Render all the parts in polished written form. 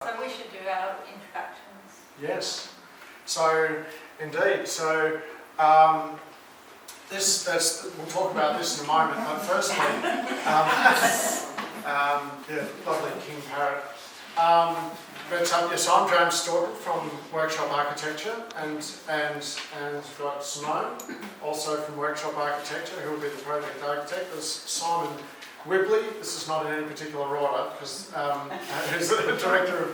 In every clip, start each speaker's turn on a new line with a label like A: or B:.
A: So we should do our introductions.
B: Yes. So indeed. So we'll talk about this in a moment. But firstly, yeah, lovely King Parrot. Yes, I'm James Stoughton from Workshop Architecture, and we've got Simone, also from Workshop Architecture, who will be the project architect. There's Simon Whibley. This is not in any particular order, because who's the director of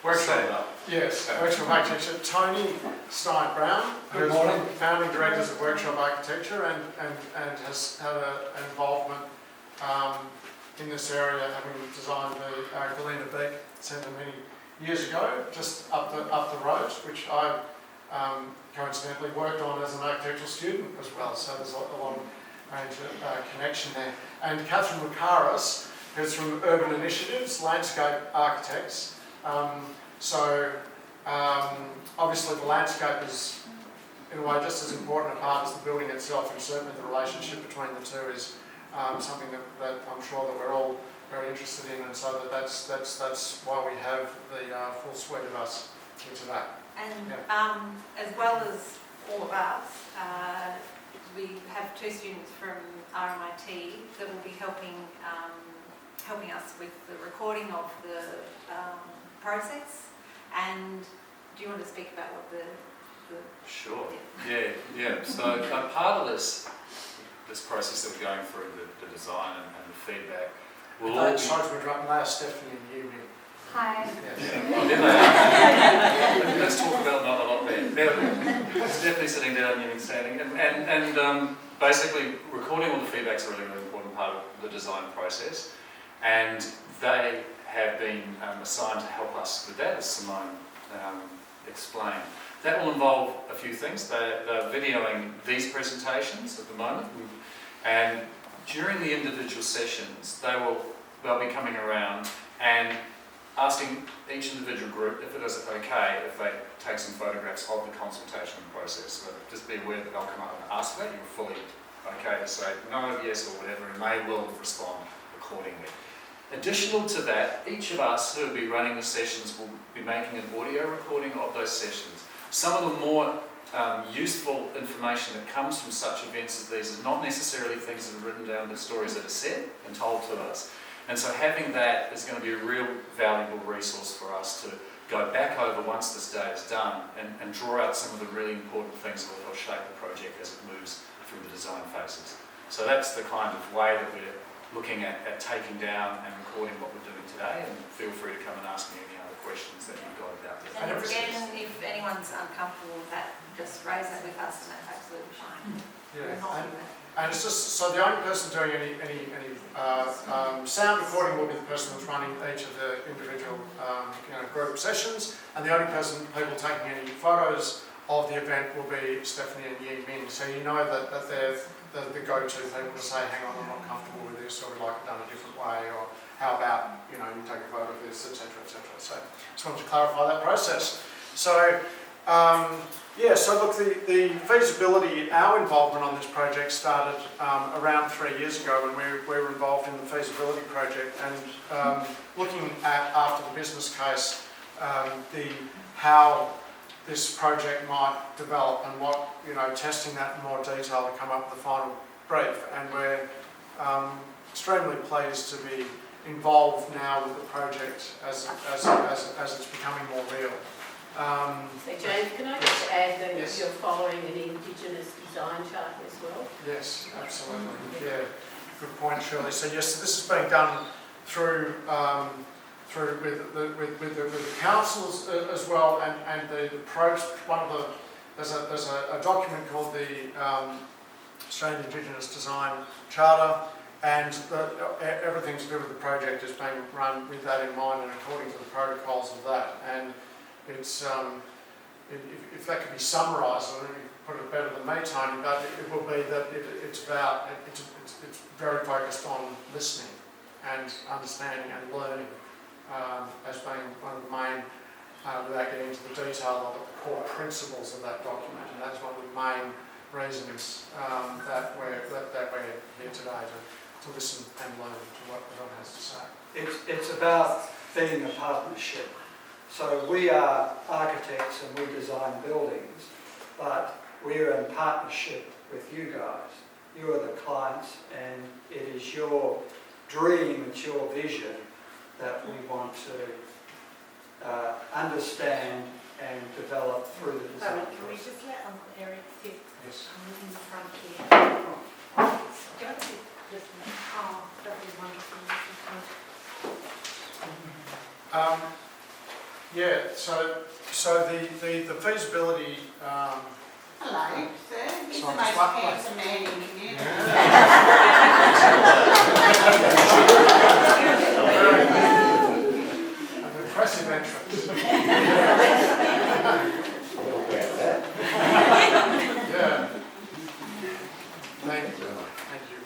B: Workshop. Yes, Workshop Architecture. Tony Stein Brown, who's one of the founding directors of Workshop Architecture and has had an involvement in this area, having designed the Galena Beak Centre many years ago, just up the road, which I coincidentally worked on as an architectural student as well. So there's a long range of connection there. And Catherine Lucaris, who's from Urban Initiatives, landscape architects. Obviously the landscape is, in a way, just as important a part as the building itself, and certainly the relationship between the two is something that I'm sure that we're all very interested in, and so that's why we have the full suite of us here today.
A: And as well as all of us, we have two students from RMIT that will be helping us with the recording of the process. And do you want to speak about what the
C: Sure. Yeah. So part of this process that we're going through, the design and the feedback, will all.
B: Sorry to interrupt. Now Stephanie and you.
A: Hi.
C: Yeah. Let's talk about not a lot there. It's definitely sitting down and standing, and basically recording all the feedback is a really important part of the design process, and they have been assigned to help us with that, as Simone explained. That will involve a few things. They're videoing these presentations at the moment, and during the individual sessions, they'll be coming around and asking each individual group if it is okay if they take some photographs of the consultation process. So just be aware that they'll come up and ask that. You're fully okay to say no, yes, or whatever, and they will respond accordingly. Additional to that, each of us who will be running the sessions will be making an audio recording of those sessions. Some of the more useful information that comes from such events as these is not necessarily things that are written down, but stories that are said and told to us. And so having that is going to be a real valuable resource for us to go back over once this day is done and draw out some of the really important things that will shape the project as it moves through the design phases. So that's the kind of way that we're looking at taking down and recording what we're doing today, and feel free to come and ask me any other questions that you've got about this.
A: And again, if anyone's uncomfortable with that, just raise it with us, and that's absolutely fine.
B: Yeah. And it's just, so the only person doing any sound recording will be the person that's running each of the individual group sessions, and the only people taking any photos of the event will be Stephanie and Yi Min. So you know that they're the go-to people to say, hang on, I'm not comfortable with this, or we'd like it done a different way, or how about, you take a photo of this, etc., etc. So just wanted to clarify that process. So so look, the feasibility, our involvement on this project started around 3 years ago when we were involved in the feasibility project, and looking at, after the business case, how this project might develop and what, testing that in more detail to come up with the final brief. And we're extremely pleased to be involved now with the project as it's becoming more real.
D: So James, can I just add that
B: Yes.
D: you're following an Indigenous design chart as well?
B: Yes, absolutely. Yeah, good point, Shirley. So yes, this is being done through with the councils as well, and the approach. There's a document called the Australian Indigenous Design Charter, and everything to do with the project is being run with that in mind and according to the protocols of that. And it's if that could be summarised, I don't know if you put it better than me, Tony, but it will be that it's very focused on listening and understanding and learning as being one of the main, without getting into the detail of the core principles of that document, and that's one of the main reasons that we're here today to listen and learn to what everyone has to say.
E: It's about being a partnership. So we are architects and we design buildings, but we're in partnership with you guys. You are the clients, and it is your dream, it's your vision that we want to understand and develop through the design
F: Can we
E: process.
F: just let Uncle Eric sit
B: Yes.
F: in the front here? Don't sit just in the that'd be wonderful.
B: Yeah, so the feasibility,
F: Hello, sir. He's
B: So
F: the
B: I'm
F: most
B: just like-
F: handsome man in the community.
B: an impressive entrance. Yeah. Thank you.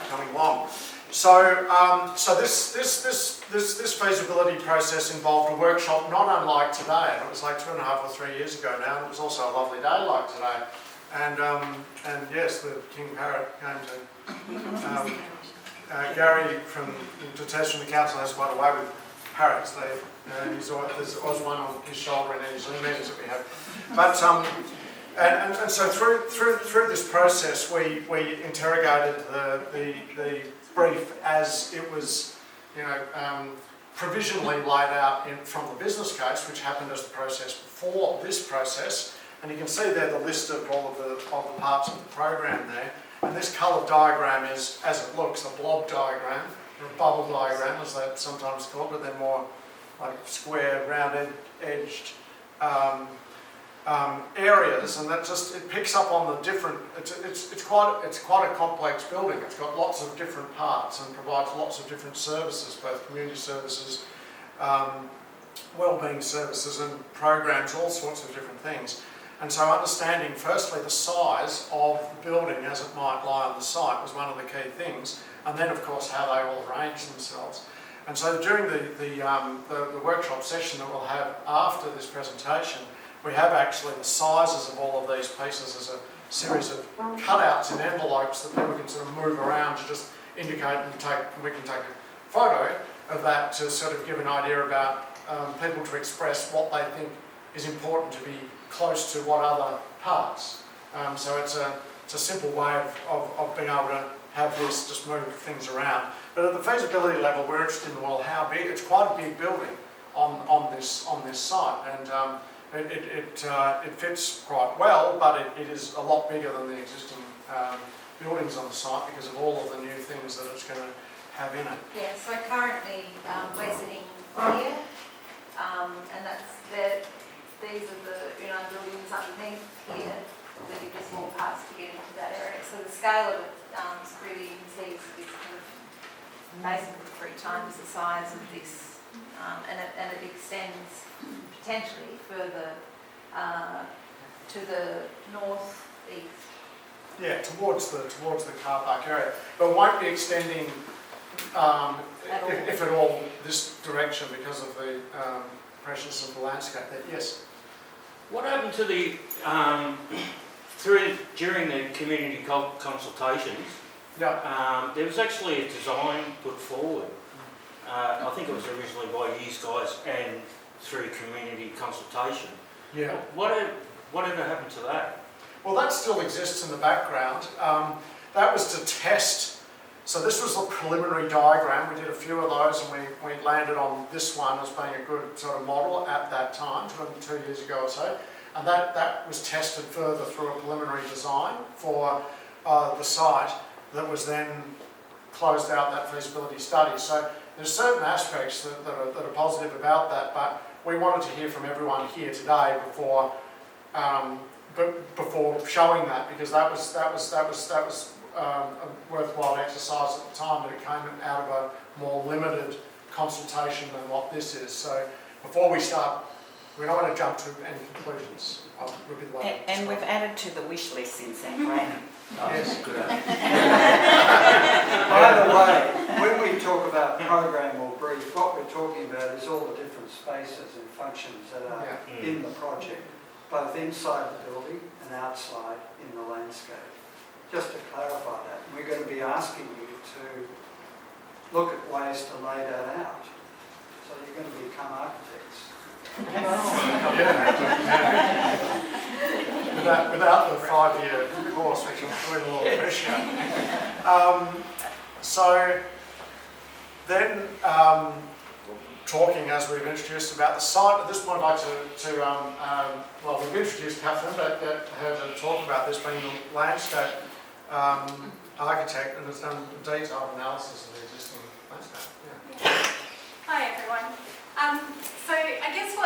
B: Coming along. So this feasibility process involved a workshop not unlike today. And it was like 2.5 or 3 years ago now. And it was also a lovely day like today. And yes, the King Parrot came to. Gary to test from the council has quite a way with parrots. There's always one on his shoulder in any Zoom meetings that we have. But and so through this process, we interrogated the brief as it was, provisionally laid out from the business case, which happened as the process before this process. And you can see there the list of all of the parts of the program there. And this coloured diagram is, as it looks, a blob diagram, or a bubble diagram, as they're sometimes called, but they're more like square, round-edged areas, and that it picks up on the different. It's quite a complex building. It's got lots of different parts and provides lots of different services, both community services, wellbeing services, and programs, all sorts of different things. And so understanding firstly the size of the building as it might lie on the site was one of the key things, and then of course how they all arrange themselves. And so during the workshop session that we'll have after this presentation, we have actually the sizes of all of these pieces as a series of cutouts in envelopes that then we can sort of move around to just indicate, and we can take a photo of that to sort of give an idea about people to express what they think is important to be close to what other parts. So it's a simple way of being able to have this just move things around. But at the feasibility level, we're interested in, well, how big? It's quite a big building on this site, and it fits quite well, but it is a lot bigger than the existing buildings on the site because of all of the new things that it's going to have in it.
A: Yeah, so currently we're sitting here, and these are the buildings underneath here that you just walk past to get into that area. So the scale of it is really, you can see, is kind of basically 3 times the size of this, and it extends potentially further to the north-east.
B: Yeah, towards the car park area, but won't be extending, if at all, this direction because of the preciousness of the landscape there. Yes.
G: What happened to the during the community consultations?
B: Yeah.
G: There was actually a design put forward. I think it was originally by you guys and through community consultation.
B: Yeah.
G: Whatever happened to that?
B: Well, that still exists in the background. That was to test. So this was a preliminary diagram. We did a few of those, and we landed on this one as being a good sort of model at that time, 2 years ago or so. And that was tested further through a preliminary design for the site that was then closed out that feasibility study. So there's certain aspects that are positive about that, but we wanted to hear from everyone here today before showing that, because that was a worthwhile exercise at the time, but it came out of a more limited consultation than what this is. So before we start, we don't want to jump to any conclusions.
H: And we've added to the wish list since then, right?
B: Yes.
C: Good.
E: By the way, when we talk about program or brief, what we're talking about is all the different spaces and functions that are in the project, both inside the building and outside in the landscape. Just to clarify that, we're going to be asking you to look at ways to lay that out. So you're going to become architects
B: Without the 5-year course, which I'm sure you'll all appreciate. So then, talking as we've introduced about the site, at this point I'd like to well, we've introduced Catherine, but get her to talk about this being the landscape architect and has done a detailed analysis of the existing landscape. Yeah.
I: Hi everyone. So I guess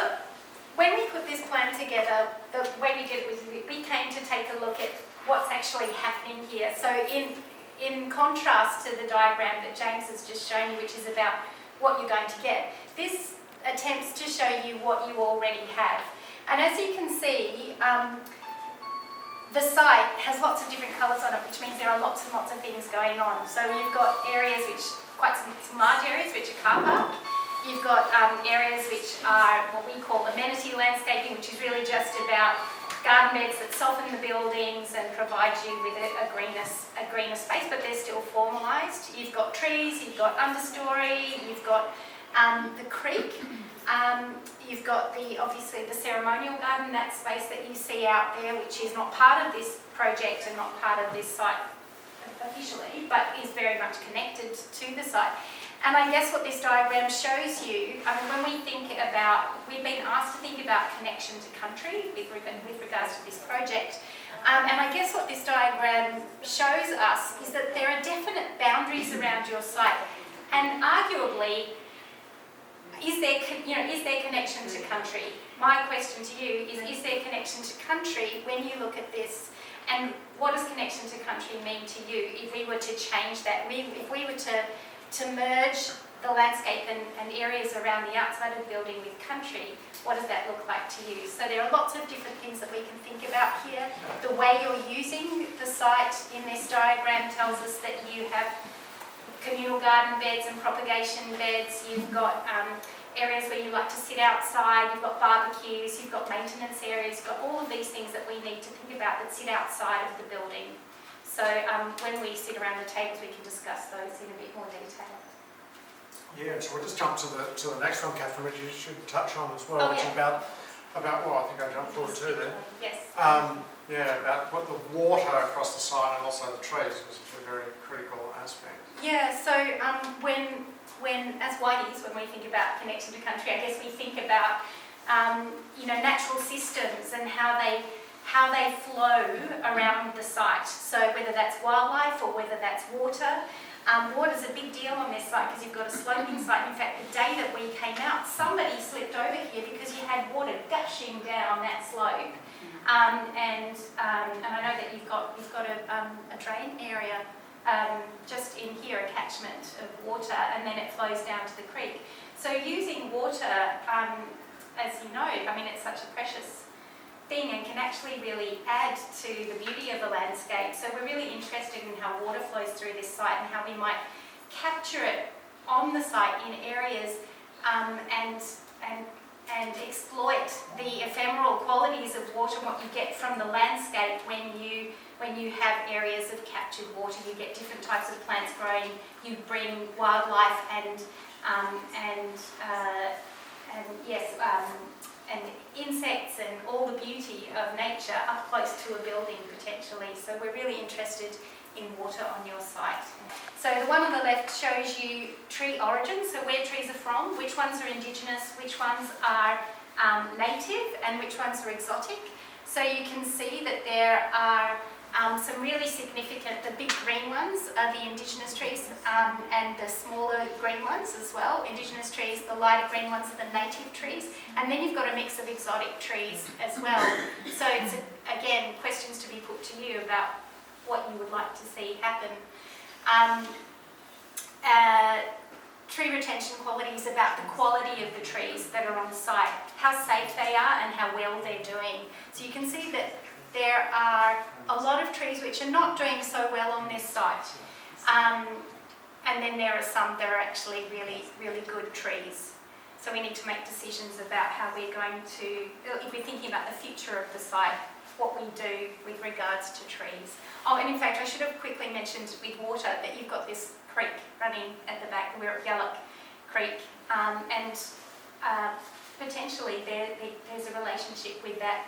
I: when we put this plan together, the way we did it was we came to take a look at what's actually happening here. So in contrast to the diagram that James has just shown you, which is about what you're going to get, this attempts to show you what you already have. And as you can see, the site has lots of different colours on it, which means there are lots and lots of things going on. So you've got areas quite some large areas which are car park. You've got areas which are what we call amenity landscaping, which is really just about garden beds that soften the buildings and provide you with a greener space, but they're still formalised. You've got trees, you've got understory, you've got the creek, you've got obviously the ceremonial garden, that space that you see out there, which is not part of this project and not part of this site officially, but is very much connected to the site. And I guess what this diagram shows you, when we've been asked to think about connection to country with regards to this project, and I guess what this diagram shows us is that there are definite boundaries around your site, and arguably, is there connection to country? My question to you is there connection to country when you look at this, and what does connection to country mean to you if we were to change that? If we were to merge the landscape and areas around the outside of the building with country, what does that look like to you? So there are lots of different things that we can think about here. The way you're using the site in this diagram tells us that you have communal garden beds and propagation beds, you've got areas where you like to sit outside, you've got barbecues, you've got maintenance areas, you've got all of these things that we need to think about that sit outside of the building. So when we sit around the tables, we can discuss those in a bit more detail.
B: Yeah, so we'll just jump to the next one, Catherine, which you should touch on as well, which is about well, I think I jumped forward too there.
I: Yes.
B: About what the water across the site and also the trees was a very critical aspect.
I: Yeah, so when as whiteys, when we think about connection to country, I guess we think about natural systems and how they flow around the site. So whether that's wildlife or whether that's water. Water's a big deal on this site because you've got a sloping site. In fact, the day that we came out, somebody slipped over here because you had water gushing down that slope. And I know that you've got a drain area just in here, a catchment of water, and then it flows down to the creek. So using water, as you know, it's such a precious thing and can actually really add to the beauty of the landscape. So we're really interested in how water flows through this site and how we might capture it on the site in areas and exploit the ephemeral qualities of water, what you get from the landscape when you have areas of captured water. You get different types of plants growing, you bring wildlife and insects and all the beauty of nature up close to a building potentially. So we're really interested in water on your site. So the one on the left shows you tree origins, so where trees are from, which ones are indigenous, which ones are native, and which ones are exotic. So you can see that there are some really significant, the big green ones are the indigenous trees and the smaller green ones as well. Indigenous trees, the lighter green ones are the native trees. And then you've got a mix of exotic trees as well. So it's, again, questions to be put to you about what you would like to see happen. Tree retention qualities about the quality of the trees that are on the site, how safe they are and how well they're doing. So you can see that there are a lot of trees which are not doing so well on this site. And then there are some that are actually really, really good trees. So we need to make decisions about how we're going to, if we're thinking about the future of the site, what we do with regards to trees. Oh, and in fact, I should have quickly mentioned with water that you've got this creek running at the back. We're at Yallock Creek. potentially there's a relationship with that.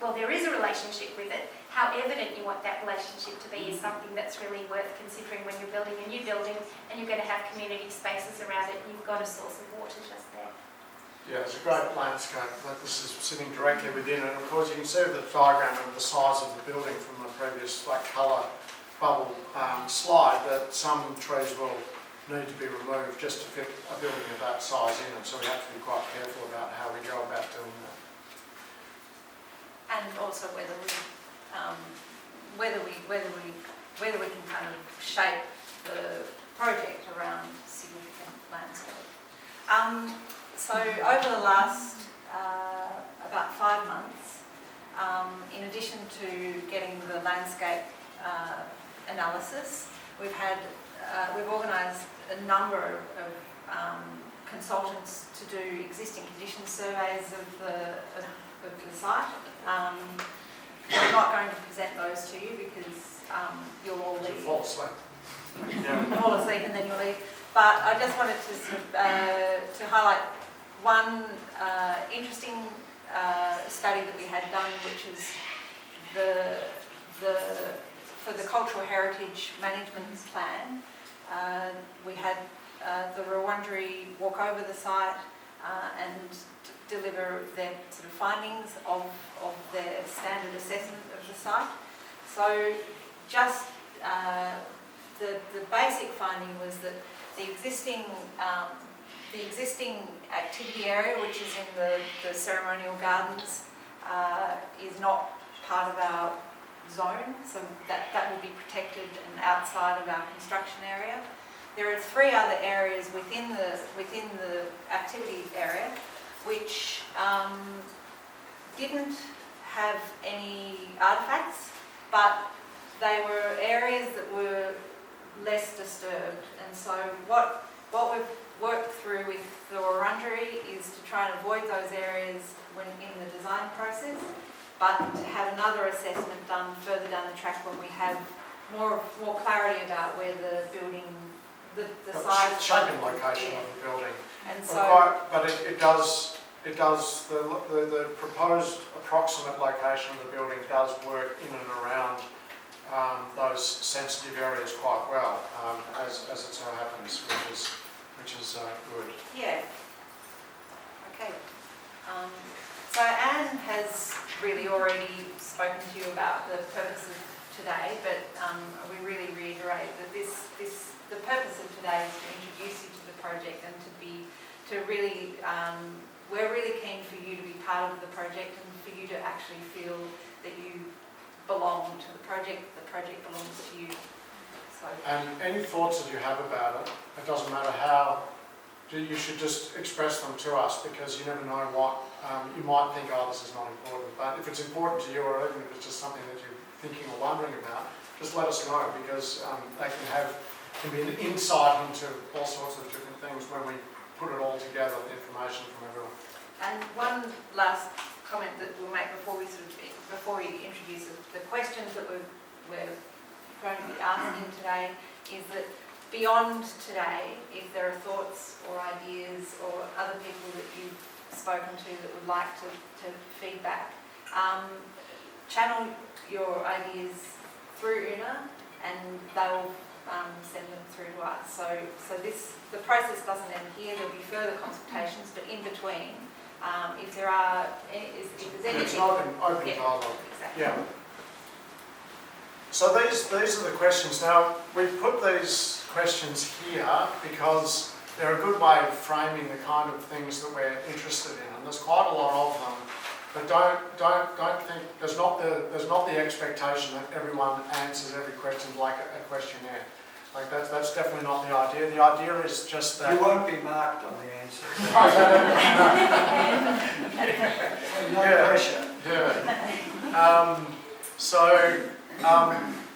I: Well, there is a relationship with it. How evident you want that relationship to be is something that's really worth considering when you're building a new building and you're going to have community spaces around it. You've got a source of water just there.
B: Yeah, it's a great landscape. Like this is sitting directly within it. And of course, you can see the diagram of the size of the building from the previous colour bubble slide that some trees will need to be removed just to fit a building of that size in it. So we have to be quite careful about how we go about doing that.
A: And also whether we can kind of shape the project around significant landscape. So over the last about 5 months, in addition to getting the landscape analysis, we've organised a number of consultants to do existing condition surveys of the site. I'm not going to present those to you because you'll all leave.
B: Fall asleep.
A: Fall asleep and then you'll leave. But I just wanted to sort of, to highlight one interesting study that we had done, which is for the cultural heritage management plan. We had the Rwandari walk over the site and deliver their sort of findings of their standard assessment of the site. So just the basic finding was that the existing activity area, which is in the ceremonial gardens, is not part of our zone, so that will be protected and outside of our construction area. There are 3 other areas within the activity area which didn't have any artefacts, but they were areas that were less disturbed. And so what we've worked through with the Wurundjeri is to try and avoid those areas when in the design process, but to have another assessment done further down the track when we have more clarity about where the building, the size,
B: shape and location of the building.
A: And so,
B: but it does the proposed approximate location of the building does work in and around those sensitive areas quite well, as it so happens, which is good.
A: yeah. Okay. So Anne has really already spoken to you about the purpose of today, but we really reiterate that the purpose of today is to introduce you to the project and we're really keen for you to be part of the project and for you to actually feel that you belong to the project belongs to you. So.
B: And any thoughts that you have about it doesn't matter how, you should just express them to us, because you never know what, you might think, oh, this is not important, but if it's important to you, or even if it's just something that you're thinking or wondering about, just let us know, because they can be an insight into all sorts of different things when we put it all together, the information from everyone. And
A: one last comment that we'll make before we introduce the questions that we're going to be asking today is that beyond today, if there are thoughts or ideas or other people that you've spoken to that would like to feedback, channel your ideas through Una and they'll send them through to us. So the process doesn't end here. There'll be further consultations, but in between, if there's anything,
B: it's an open dialogue.
A: Exactly.
B: Yeah. So these are the questions. Now we've put these questions here because they're a good way of framing the kind of things that we're interested in, and there's quite a lot of them. But don't think there's not the expectation that everyone answers every question like a questionnaire. Like that's definitely not the idea. The idea is just that
E: you won't be marked on the answer. No pressure.
B: Yeah.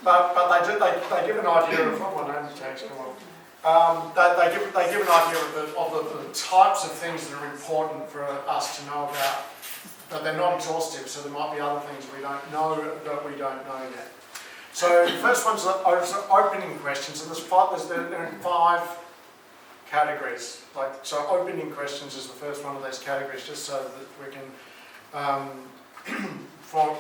B: But they give an idea of what my name tags come on. They give an idea of the types of things that are important for us to know about. But they're not exhaustive, so there might be other things we don't know that we don't know yet. So the first one's opening questions, and there are 5 categories. Like, so opening questions is the first one of those categories, just so that we can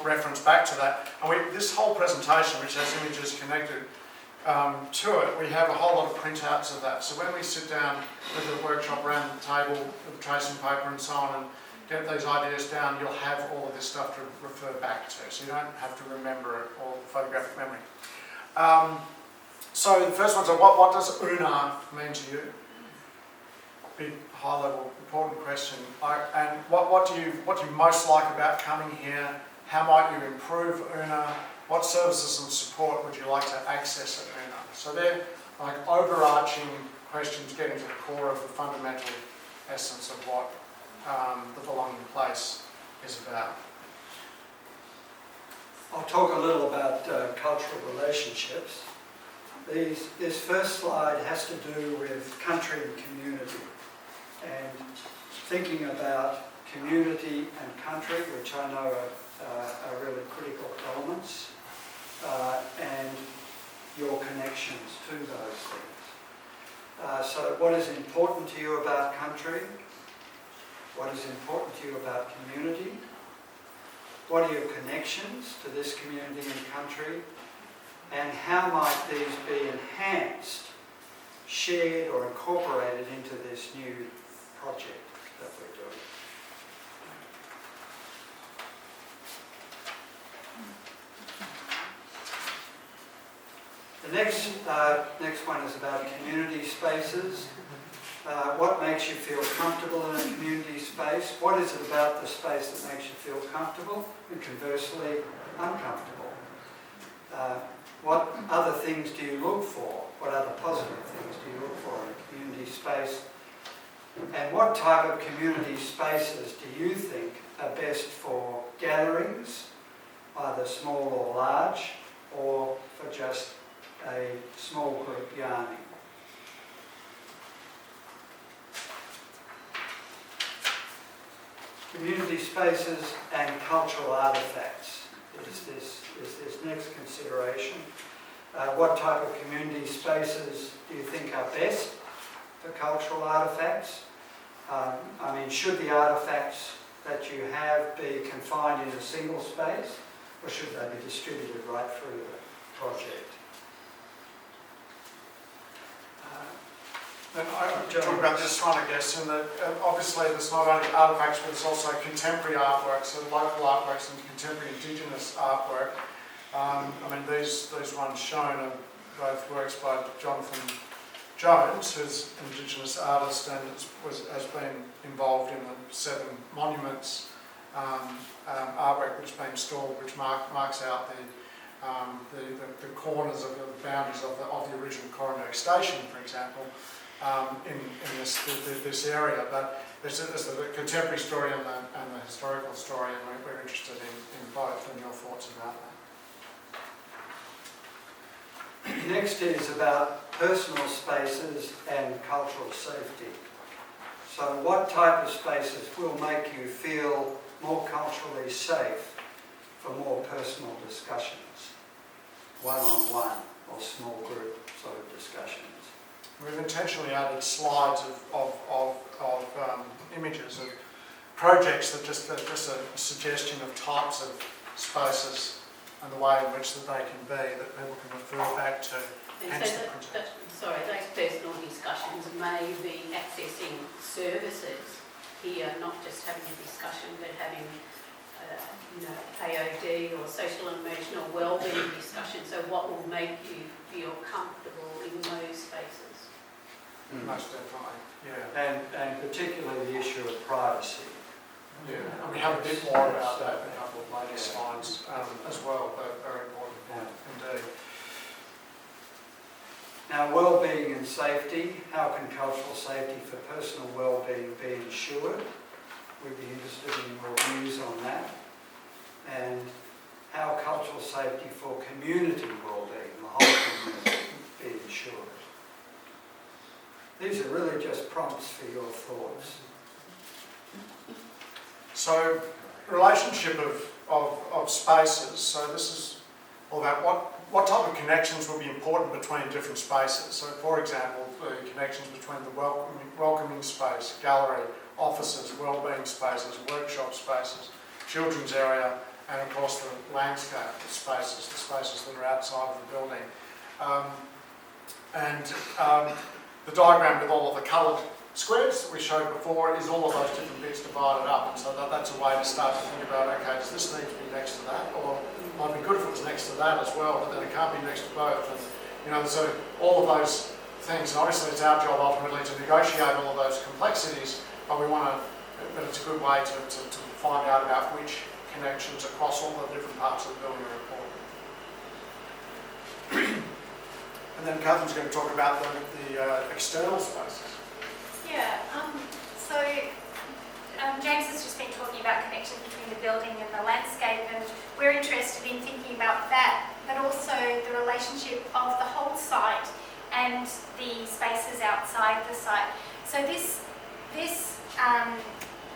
B: reference back to that. And this whole presentation, which has images connected to it, we have a whole lot of printouts of that. So when we sit down with the workshop around the table with tracing paper and so on and get those ideas down, you'll have all of this stuff to refer back to. So you don't have to remember it or photographic memory. So the first one's what does UNA mean to you? Big, high-level, important question. And what do you most like about coming here? How might you improve UNA? What services and support would you like to access at UNA? So they're like overarching questions getting to the core of the fundamental essence of what the Belonging place is about.
E: I'll talk a little about cultural relationships. This first slide has to do with country and community, and thinking about community and country, which I know are really critical elements, and your connections to those things. So what is important to you about country? What is important to you about community? What are your connections to this community and country? And how might these be enhanced, shared or incorporated into this new project that we're doing? The next one is about community spaces. What makes you feel comfortable in a community space? What is it about the space that makes you feel comfortable and conversely uncomfortable? What other things do you look for? What other positive things do you look for in a community space? And what type of community spaces do you think are best for gatherings, either small or large, or for just a small group yarning? Community spaces and cultural artefacts is this next consideration. What type of community spaces do you think are best for cultural artefacts? Should the artefacts that you have be confined in a single space, or should they be distributed right through the project?
B: And I talk about this one, I guess, in that obviously there's not only artefacts, but there's also contemporary artworks and local artworks and contemporary Indigenous artwork. These ones shown are both works by Jonathan Jones, who's an Indigenous artist and has been involved in the 7 monuments artwork which has been installed, which marks out the corners of the boundaries of the original Coronach Station, for example. In this area, but there's the contemporary story and the historical story, and we're interested in both, and your thoughts about that.
E: Next is about personal spaces and cultural safety. So what type of spaces will make you feel more culturally safe for more personal discussions, one-on-one or small group sort of discussions?
B: We've intentionally added slides of images of projects that just a suggestion of types of spaces and the way in which that they can be, that people can refer back to.
D: And so those personal discussions may be accessing services here, not just having a discussion, but having AOD or social and emotional wellbeing discussion. So what will make you feel comfortable in those spaces?
B: Most definitely, yeah.
E: And particularly the issue of privacy.
B: Yeah, and we have a bit more about that in a couple of later slides as well, but very important point indeed.
E: Now, well-being and safety. How can cultural safety for personal well-being be ensured? We'd be interested in your views on that. And how cultural safety for community well-being, the whole community, be ensured. These are really just prompts for your thoughts. So, relationship of spaces. So this is all about
B: what type of connections will be important between different spaces. So for example, the connections between the welcoming space, gallery, offices, wellbeing spaces, workshop spaces, children's area, and of course the landscape spaces, the spaces that are outside of the building. The diagram with all of the coloured squares that we showed before is all of those different bits divided up, and so that's a way to start to think about, okay, does this need to be next to that, or it might be good if it was next to that as well, but then it can't be next to both. And you know, so all of those things, and obviously it's our job ultimately to negotiate all of those complexities, but we want to, but it's a good way to find out about which connections across all the different parts of the building are important. And then Catherine's going to talk about the external spaces.
I: Yeah, so James has just been talking about connections between the building and the landscape, and we're interested in thinking about that, but also the relationship of the whole site and the spaces outside the site. So this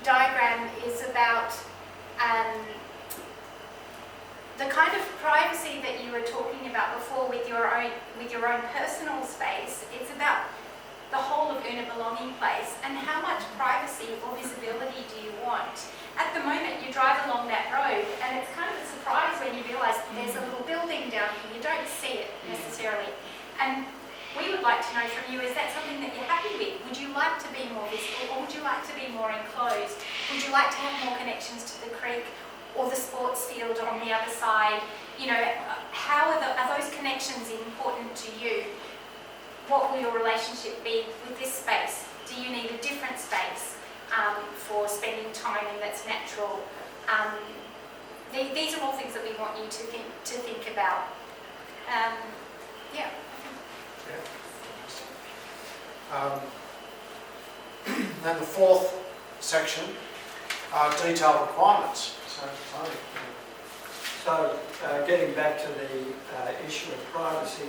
I: diagram is about the kind of privacy that you were talking about before with your own personal space. It's about the whole of Belonging place, and how much privacy or visibility do you want? At the moment, you drive along that road, and it's kind of a surprise when you realise there's a little building down here. You don't see it necessarily, and we would like to know from you: is that something that you're happy with? Would you like to be more visible, or would you like to be more enclosed? Would you like to have more connections to the creek or the sports field on the other side? You know, how are those connections important to you? What will your relationship be with this space? Do you need a different space for spending time in that's natural? These are all things that we want you to think about. Yeah.
B: Then the fourth section are detailed requirements.
E: So, getting back to the issue of privacy,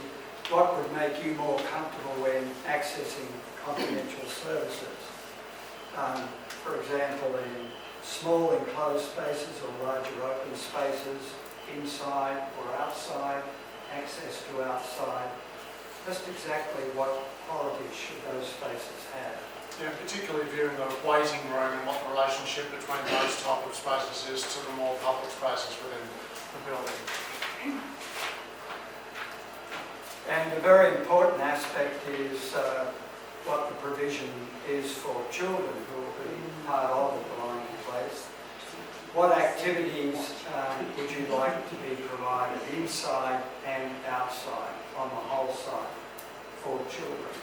E: what would make you more comfortable when accessing confidential services? For example, in small enclosed spaces or larger open spaces, inside or outside, access to outside, just exactly what qualities should those spaces have?
B: Yeah, particularly viewing the waiting room and what the relationship between those type of spaces is to the more public spaces within the building.
E: And a very important aspect is what the provision is for children who will be part of the Belonging place. What activities would you like to be provided inside and outside on the whole site for children?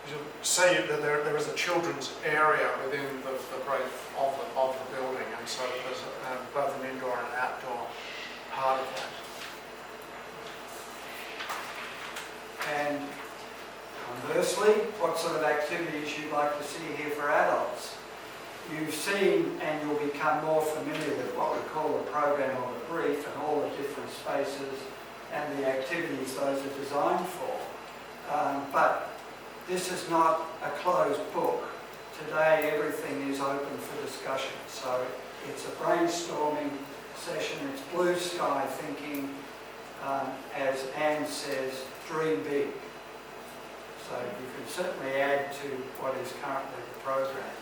B: You'll see that there is a children's area within the brief of the building, and so there's both an indoor and an outdoor part of that.
E: And conversely, what sort of activities you'd like to see here for adults? You've seen and you'll become more familiar with what we call the program or the brief and all the different spaces and the activities those are designed for. But this is not a closed book. Today everything is open for discussion. So it's a brainstorming session, it's blue sky thinking, as Anne says, dream big. So you can certainly add to what is currently the program.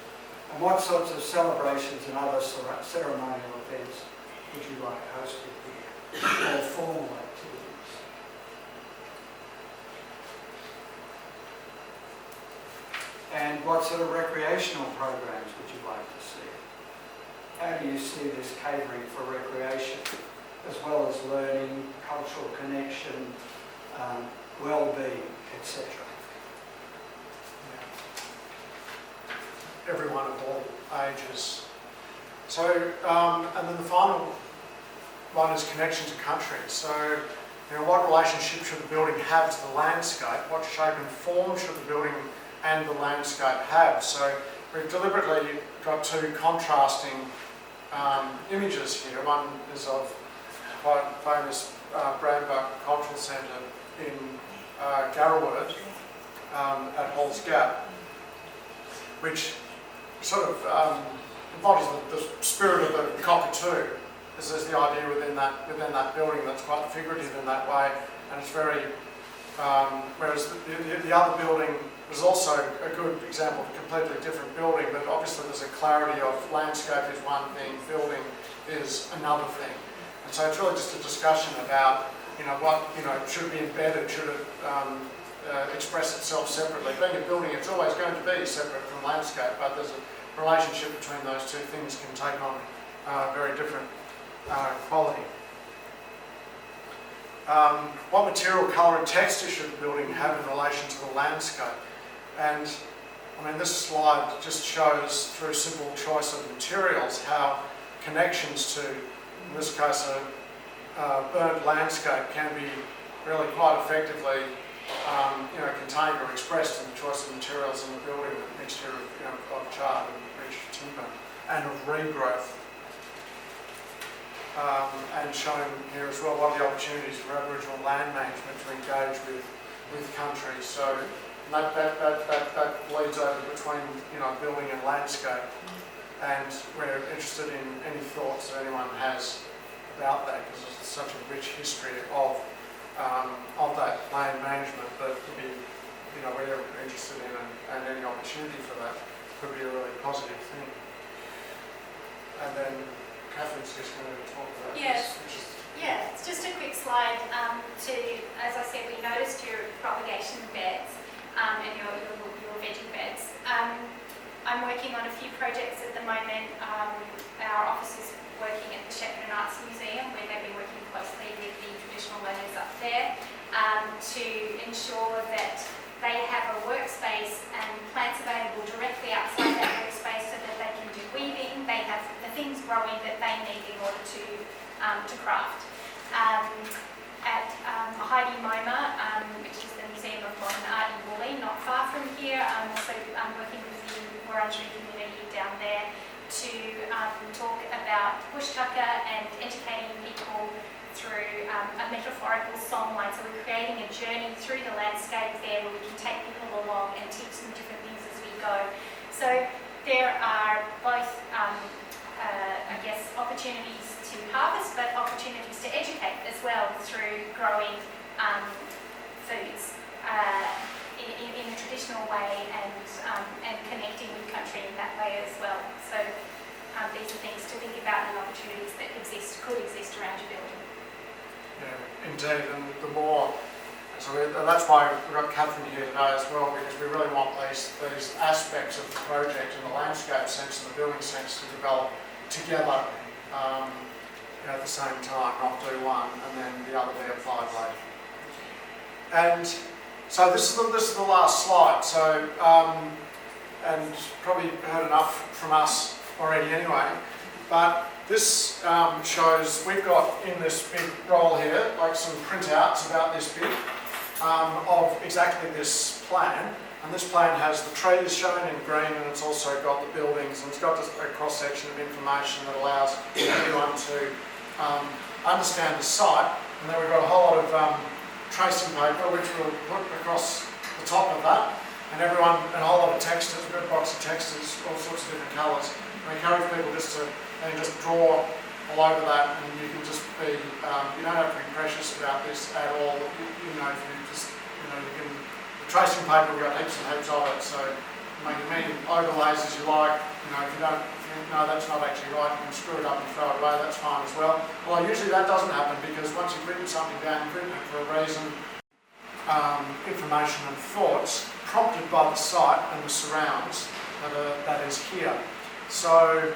E: And what sorts of celebrations and other ceremonial events would you like hosted here? More formal activities. And what sort of recreational programs would you like to see? How do you see this catering for recreation, as well as learning, cultural connection, well-being, etc.?
B: Everyone of all ages. So, and then the final one is connection to country. So, what relationship should the building have to the landscape? What shape and form should the building and the landscape have? So, we've deliberately got two contrasting images here. One is of quite famous Brambuck Cultural Centre in Garraword at Halls Gap, which sort of embodies the spirit of the cockatoo, is there's the idea within that building that's quite figurative in that way, and it's very, whereas the other building was also a good example of a completely different building, but obviously there's a clarity of landscape is one thing, building is another thing. And so it's really just a discussion about, what, should be embedded, should it express itself separately. Being a building, it's always going to be separate from landscape, but there's a relationship between those two things can take on very different quality. What material, colour and texture should the building have in relation to the landscape? And I mean, this slide just shows through simple choice of materials how connections to, in this case, a burnt landscape can be really quite effectively contained or expressed in the choice of materials in the building, a mixture of charred and rich timber and of regrowth. And shown here as well what are the opportunities for Aboriginal land management to engage with country. So that leads over between building and landscape, and we're interested in any thoughts that anyone has about that, because there's such a rich history of that land management that could be we're interested in, and any opportunity for that could be a really positive thing. And then Catherine's just going to talk about
I: Yes.
B: this.
I: Yeah, it's just a quick slide as I said, we noticed your propagation beds and your veggie beds. I'm working on a few projects at the moment. Our office is working at the Shetland Arts Museum, where they've been working closely with the traditional learners up there to ensure that they have a workspace and plants available directly outside that workspace so that they can do weaving. They have the things growing that they need in order to craft. At Heidi Moma, which is the Museum of Modern Art in Woolly, not far from here, I'm also working with the Wurundjeri community down there to talk about bush tucker and educating people through a metaphorical songline. So we're creating a journey through the landscape there where we can take people along and teach them different things as we go. So there are both, opportunities to harvest, but opportunities to educate as well through growing foods in a traditional way and connecting with country in that way as well. So these are things to think about and opportunities that could exist around your building.
B: Yeah, indeed, and the more, and that's why we've got Catherine here today as well, because we really want these aspects of the project in the landscape sense and the building sense to develop together at the same time, not do one and then the other be applied later. And so this is the last slide. So and probably heard enough from us already anyway, but this shows we've got in this big roll here like some printouts about this bit of exactly this plan. And this plan has the trees shown in green, and it's also got the buildings, and it's got a cross-section of information that allows everyone to understand the site. And then we've got a whole lot of tracing paper, which we'll put across the top of that, and a whole lot of text, a good box of text, all sorts of different colours. We encourage people just to just draw all over that, and you can just be, you don't have to be precious about this at all. If you just, you can. Tracing paper, we've got heaps and heaps of it, so make as many overlays as you like. If you think, no, that's not actually right, you can screw it up and throw it away, that's fine as well. Well, usually that doesn't happen, because once you've written something down, you've written it for a reason, information and thoughts prompted by the site and the surrounds that is here. So,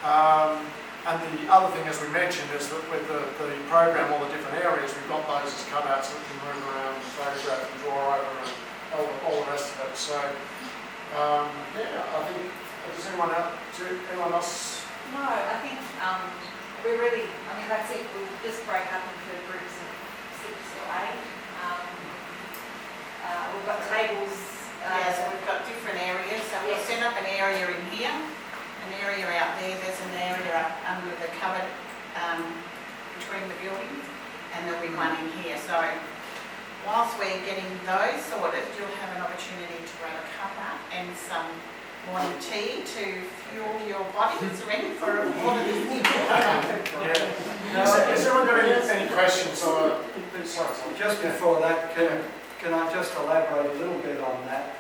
B: and the other thing, as we mentioned, is that with the program, all the different areas, we've got those as cutouts that can move around and photograph and draw over and all the rest of it. So, I think, does anyone else?
A: No, I think we're really, that's it. We'll just break up into groups of 6 or 8. We've got tables.
H: So we've got different areas. So we'll set up an area in here, an area out there. There's an area up under the cupboard between the buildings, and there'll be one in here. So whilst we're getting those sorted, you'll have an opportunity to grab a cuppa and some morning tea to fuel your bodies ready for all of this new
B: Yeah. Is everyone got any questions or?
E: Just before that, can I just elaborate a little bit on that?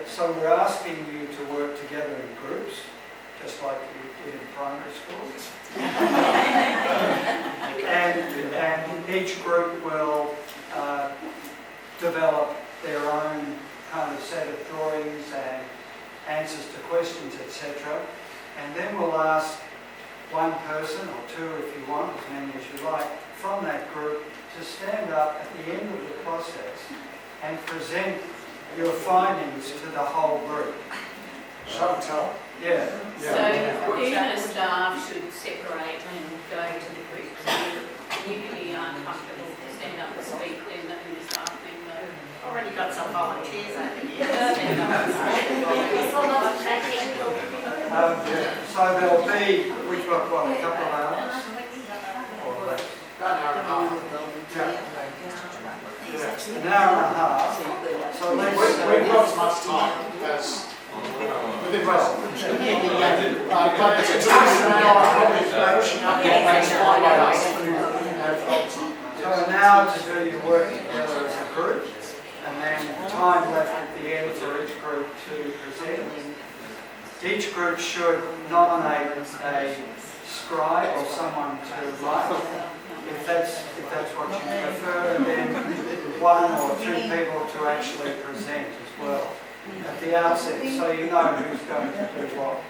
E: So we're asking you to work together in groups, just like you did in primary school. and each group will develop their own kind of set of drawings and answers to questions, etc. And then we'll ask one person, or two if you want, as many as you like, from that group to stand up at the end of the process and present your findings to the whole group.
B: Show and tell.
E: Yeah.
D: So UNA staff should separate and go to the groups. If you really aren't comfortable to stand up and speak, then the UNA staff can go.
H: Already got some volunteers over here. Stand up and
E: So there'll be, we've got what, a couple of hours? Or less?
B: About an hour and a half.
E: Yeah. An hour and a half. So let's
B: We've got as much time as within reason. But it's an hour, probably pushing up the next one by us.
E: So an hour to do your work together as a group, and then time left at the end for each group to present. Each group should nominate a scribe or someone to write, if that's what you prefer, and then one or two people to actually present as well at the outset, so you know who's going to do what.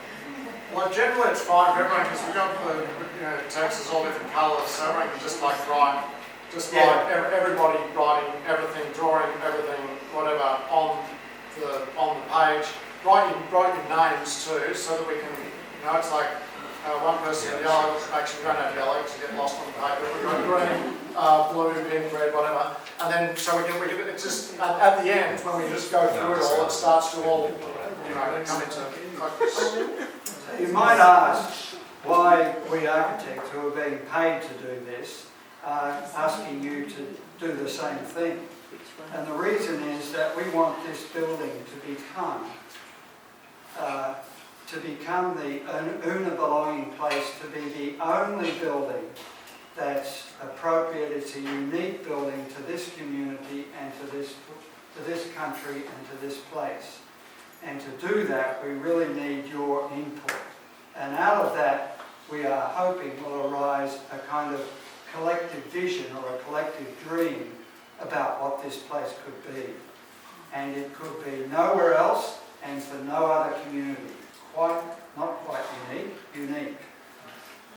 B: Well, generally it's fine for everyone because we've got the texts all different colours, so everyone can just like write, everybody writing everything, drawing everything, whatever on the page. Write your names too, so that we can, it's like one person with yellow, actually we don't have yellow because you get lost on the paper. We've got green, blue, pink, red, whatever. And then, so we can it's just, at the end, when we just go through it all, it starts to all, come into focus.
E: You might ask why we architects who are being paid to do this are asking you to do the same thing. And the reason is that we want this building to become the UNA Belonging place, to be the only building that's appropriate. It's a unique building to this community and to this country and to this place. And to do that, we really need your input. And out of that, we are hoping will arise a kind of collective vision or a collective dream about what this place could be. And it could be nowhere else and for no other community. Not quite unique, unique.